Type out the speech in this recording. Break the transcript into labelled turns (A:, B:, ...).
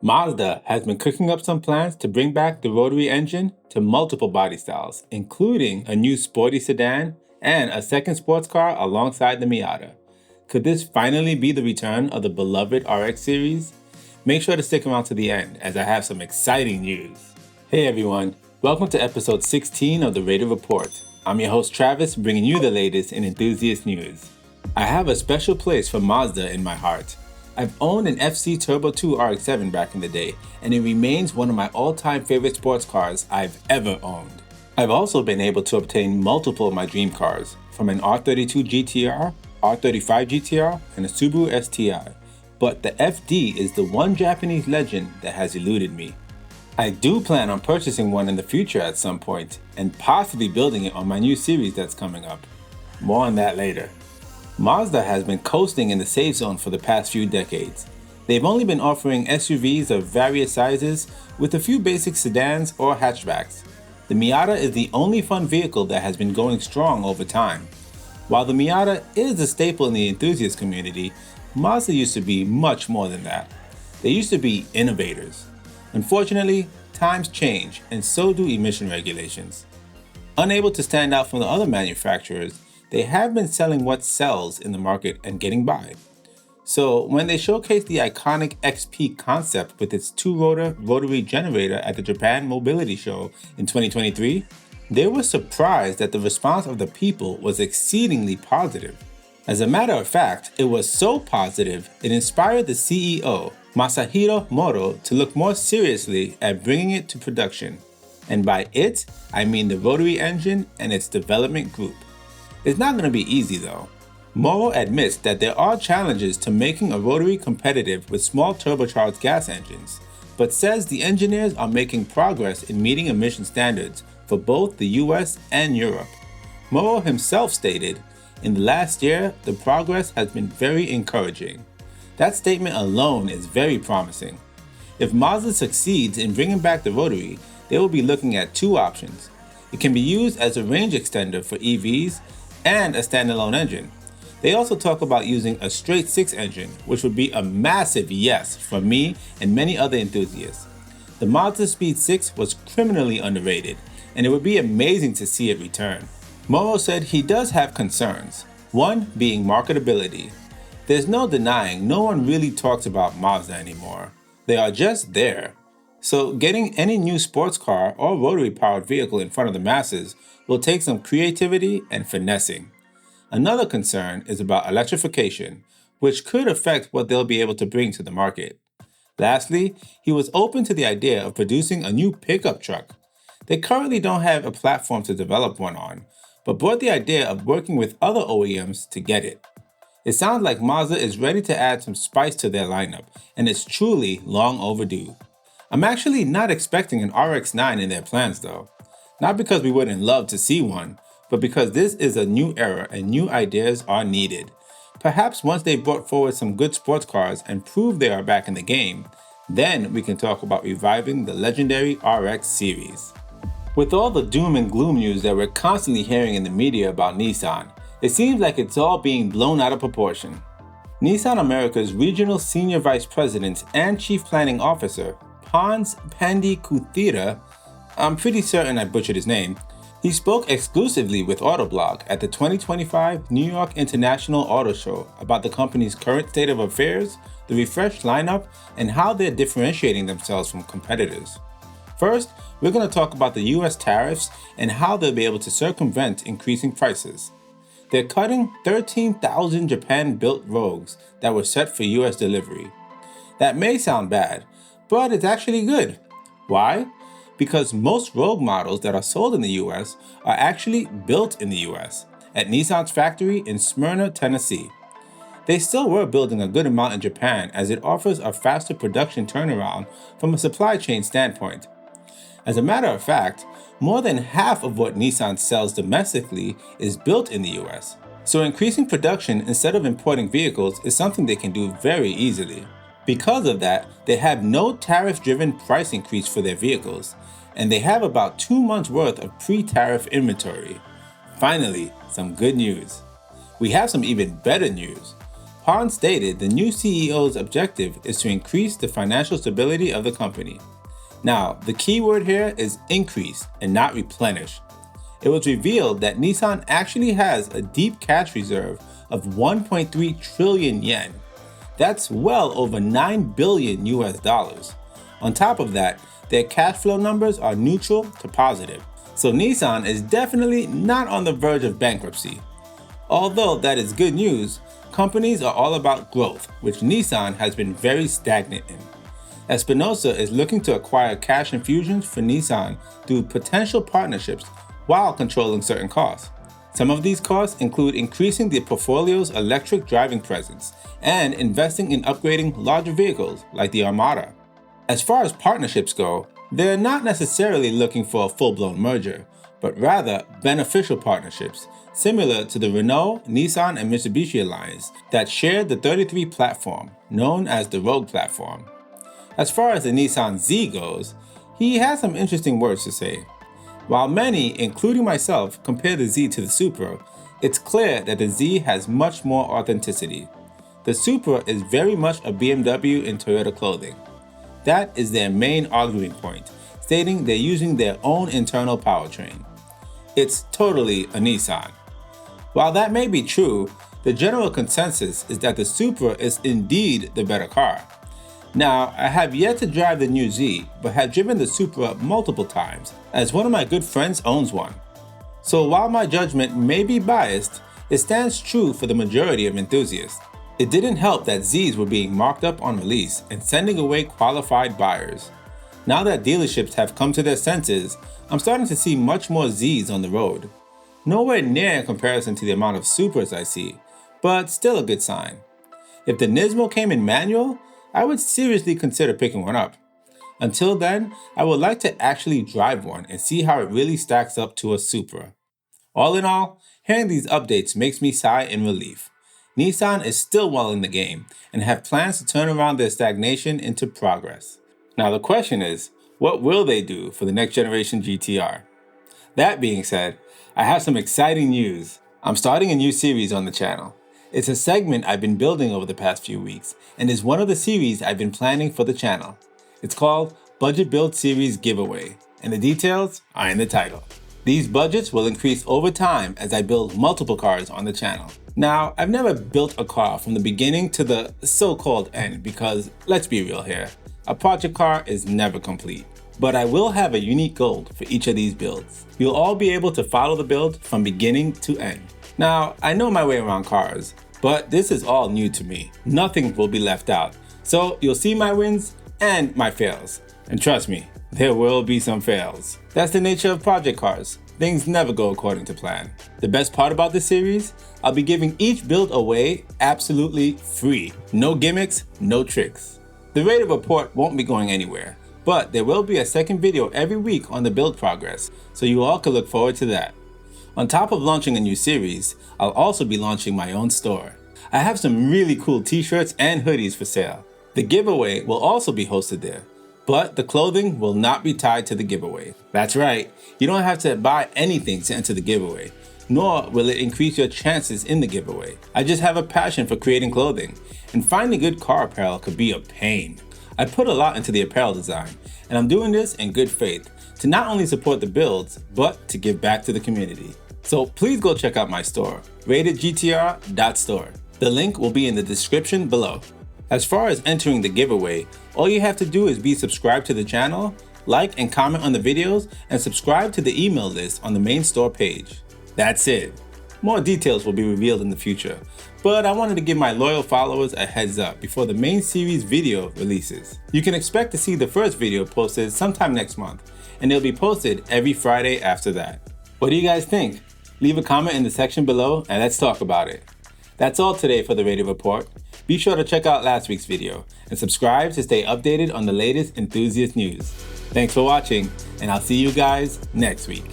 A: Mazda has been cooking up some plans to bring back the rotary engine to multiple body styles, including a new sporty sedan and a second sports car alongside the Miata. Could this finally be the return of the beloved RX series? Make sure to stick around to the end as I have some exciting news. Hey everyone, welcome to episode 16 of the Raider Report. I'm your host Travis, bringing you the latest in Enthusiast news. I have a special place for Mazda in my heart. I've owned an FC Turbo 2 RX-7 back in the day, and it remains one of my all-time favorite sports cars I've ever owned. I've also been able to obtain multiple of my dream cars, from an R32 GTR, R35 GTR, and a Subaru STI, but the FD is the one Japanese legend that has eluded me. I do plan on purchasing one in the future at some point, and possibly building it on my new series that's coming up. More on that later. Mazda has been coasting in the safe zone for the past few decades. They've only been offering SUVs of various sizes with a few basic sedans or hatchbacks. The Miata is the only fun vehicle that has been going strong over time. While the Miata is a staple in the enthusiast community, Mazda used to be much more than that. They used to be innovators. Unfortunately, times change and so do emission regulations. Unable to stand out from the other manufacturers, they have been selling what sells in the market and getting by. So when they showcased the iconic XP concept with its two-rotor rotary generator at the Japan Mobility Show in 2023, they were surprised that the response of the people was exceedingly positive. As a matter of fact, it was so positive it inspired the CEO, Masahiro Moro, to look more seriously at bringing it to production. And by it, I mean the rotary engine and its development group. It's not going to be easy though. Moro admits that there are challenges to making a rotary competitive with small turbocharged gas engines, but says the engineers are making progress in meeting emission standards for both the US and Europe. Moro himself stated, "In the last year, the progress has been very encouraging." That statement alone is very promising. If Mazda succeeds in bringing back the rotary, they will be looking at two options. It can be used as a range extender for EVs and a standalone engine. They also talk about using a straight 6 engine, which would be a massive yes from me and many other enthusiasts. The Mazda Speed 6 was criminally underrated, and it would be amazing to see it return. Moro said he does have concerns, one being marketability. There's no denying no one really talks about Mazda anymore. They are just there. So getting any new sports car or rotary-powered vehicle in front of the masses will take some creativity and finessing. Another concern is about electrification, which could affect what they'll be able to bring to the market. Lastly, he was open to the idea of producing a new pickup truck. They currently don't have a platform to develop one on, but brought the idea of working with other OEMs to get it. It sounds like Mazda is ready to add some spice to their lineup, and it's truly long overdue. I'm actually not expecting an RX-9 in their plans though. Not because we wouldn't love to see one, but because this is a new era and new ideas are needed. Perhaps once they've brought forward some good sports cars and prove they are back in the game, then we can talk about reviving the legendary RX series. With all the doom and gloom news that we're constantly hearing in the media about Nissan, it seems like it's all being blown out of proportion. Nissan America's Regional Senior Vice President and Chief Planning Officer, Hans Pandi Kuthira, I'm pretty certain I butchered his name, he spoke exclusively with Autoblog at the 2025 New York International Auto Show about the company's current state of affairs, the refreshed lineup, and how they're differentiating themselves from competitors. First, we're going to talk about the US tariffs and how they'll be able to circumvent increasing prices. They're cutting 13,000 Japan-built Rogues that were set for US delivery. That may sound bad, but it's actually good. Why? Because most Rogue models that are sold in the US are actually built in the US at Nissan's factory in Smyrna, Tennessee. They still were building a good amount in Japan as it offers a faster production turnaround from a supply chain standpoint. As a matter of fact, more than half of what Nissan sells domestically is built in the US. So increasing production instead of importing vehicles is something they can do very easily. Because of that, they have no tariff-driven price increase for their vehicles, and they have about 2 months worth of pre-tariff inventory. Finally, some good news. We have some even better news. Han stated the new CEO's objective is to increase the financial stability of the company. Now, the key word here is increase and not replenish. It was revealed that Nissan actually has a deep cash reserve of 1.3 trillion yen. That's well over $9 billion US dollars. On top of that, their cash flow numbers are neutral to positive. So Nissan is definitely not on the verge of bankruptcy. Although that is good news, companies are all about growth, which Nissan has been very stagnant in. Espinosa is looking to acquire cash infusions for Nissan through potential partnerships while controlling certain costs. Some of these costs include increasing the portfolio's electric driving presence and investing in upgrading larger vehicles like the Armada. As far as partnerships go, they're not necessarily looking for a full-blown merger, but rather beneficial partnerships, similar to the Renault, Nissan, and Mitsubishi alliance that shared the 33 platform, known as the Rogue platform. As far as the Nissan Z goes, he has some interesting words to say. While many, including myself, compare the Z to the Supra, it's clear that the Z has much more authenticity. The Supra is very much a BMW and Toyota clothing. That is their main arguing point, stating they're using their own internal powertrain. It's totally a Nissan. While that may be true, the general consensus is that the Supra is indeed the better car. Now, I have yet to drive the new Z, but have driven the Supra multiple times, as one of my good friends owns one. So while my judgment may be biased, it stands true for the majority of enthusiasts. It didn't help that Zs were being marked up on release and sending away qualified buyers. Now that dealerships have come to their senses, I'm starting to see much more Zs on the road. Nowhere near in comparison to the amount of Supras I see, but still a good sign. If the Nismo came in manual, I would seriously consider picking one up. Until then, I would like to actually drive one and see how it really stacks up to a Supra. All in all, hearing these updates makes me sigh in relief. Nissan is still well in the game and have plans to turn around their stagnation into progress. Now the question is, what will they do for the next generation GTR? That being said, I have some exciting news. I'm starting a new series on the channel. It's a segment I've been building over the past few weeks and is one of the series I've been planning for the channel. It's called Budget Build Series Giveaway, and the details are in the title. These budgets will increase over time as I build multiple cars on the channel. Now, I've never built a car from the beginning to the so-called end because, let's be real here, a project car is never complete. But I will have a unique goal for each of these builds. You'll all be able to follow the build from beginning to end. Now, I know my way around cars, but this is all new to me. Nothing will be left out. So you'll see my wins and my fails. And trust me, there will be some fails. That's the nature of project cars. Things never go according to plan. The best part about this series, I'll be giving each build away absolutely free. No gimmicks, no tricks. The rated report won't be going anywhere, but there will be a second video every week on the build progress, so you all can look forward to that. On top of launching a new series, I'll also be launching my own store. I have some really cool t-shirts and hoodies for sale. The giveaway will also be hosted there, but the clothing will not be tied to the giveaway. That's right, you don't have to buy anything to enter the giveaway, nor will it increase your chances in the giveaway. I just have a passion for creating clothing, and finding good car apparel could be a pain. I put a lot into the apparel design, and I'm doing this in good faith to not only support the builds, but to give back to the community. So please go check out my store, ratedgtr.store. The link will be in the description below. As far as entering the giveaway, all you have to do is be subscribed to the channel, like and comment on the videos, and subscribe to the email list on the main store page. That's it. More details will be revealed in the future, but I wanted to give my loyal followers a heads up before the main series video releases. You can expect to see the first video posted sometime next month, and it'll be posted every Friday after that. What do you guys think? Leave a comment in the section below and let's talk about it. That's all today for the Rated Report. Be sure to check out last week's video and subscribe to stay updated on the latest Enthusiast news. Thanks for watching, and I'll see you guys next week.